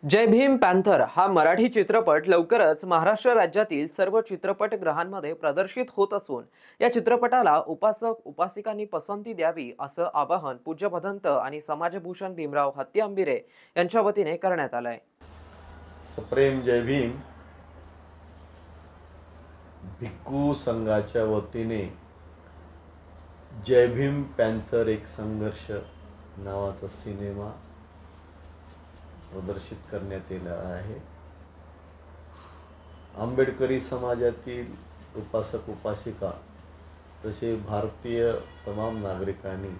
जय Bhim panther हा मराठी चित्रपट लवकरच महाराष्ट्र राज्यातील सर्व चित्रपटगृहांमध्ये प्रदर्शित होत असून या चित्रपटाला उपासक उपासिकांनी पसंती द्यावी असं आवाहन पूज्य भदंत आणि समाजभूषण भीमराव हत्ती यांच्या वतीने करण्यात आलंय। सप्रेम जय भीम भिक्खू संघाच्या वतीने जय भीम पॅन्थर एक संघर्ष नावाचा सिनेमा प्रदर्शित करण्यात येणार आहे। आंबेडकरी समाजातील उपासक उपासिका तसे भारतीय तमाम नागरिकांनी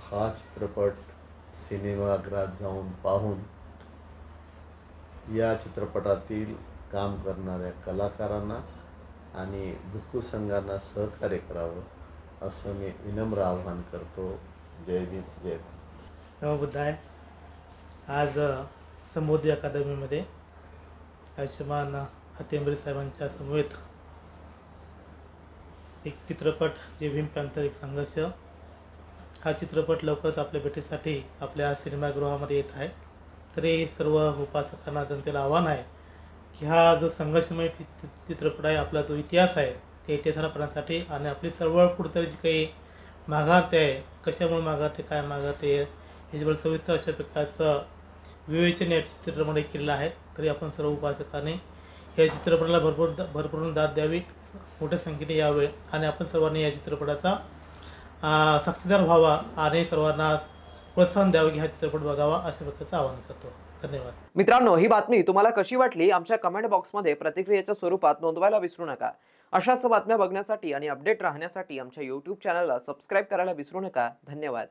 हा चित्रपट सिनेमागृहात जाऊन पाहून या चित्रपटातील काम करणाऱ्या कलाकारांना आणि भिक्खू संघांना सहकार्य करावं असं मी विनम्र आवाहन करतो। जय भीम जय भारत। नमो बुद्धाय। आज समृद्धी अकादमीमध्ये आयुष्यमान हत्ती साहेबांच्या समवेत एक चित्रपट जय भीम पॅन्थर एक संघर्ष हा चित्रपट लवकरच आपल्या भेटीसाठी आपल्या सिनेमागृहामध्ये येत आहे। तरी सर्व उपासकांना जनतेला आव्हान आहे की हा जो संघर्षमय चित्रपट आहे, आपला जो इतिहास आहे त्या इतिहासाला पाहण्यासाठी आणि आपली सर्व कुठेतरी जी काही माघारते आहे, कशामुळे माघारते, काय माघारते याच्यावर सविस्तर अशा प्रकारचं विवेचन या चित्रपटामध्ये केलेलं आहे। तरी आपण सर्व उपासकांनी या चित्रपटाला भरपूर दाद द्यावी, मोठ्या संख्येने यावे आणि आपण सर्वांनी या चित्रपटाचा साक्षीदार व्हावा आणि सर्वांना प्रोत्साहन द्यावे की हा चित्रपट बघावा अशा प्रकारचं आवाहन करतो। धन्यवाद मित्रांनो, ही बातमी तुम्हाला कशी वाटली आमच्या कमेंट बॉक्समध्ये प्रतिक्रियेच्या स्वरूपात नोंदवायला विसरू नका। अशाच बातम्या बघण्यासाठी आणि अपडेट राहण्यासाठी आमच्या YouTube चॅनलला सबस्क्राइब करायला विसरू नका। धन्यवाद।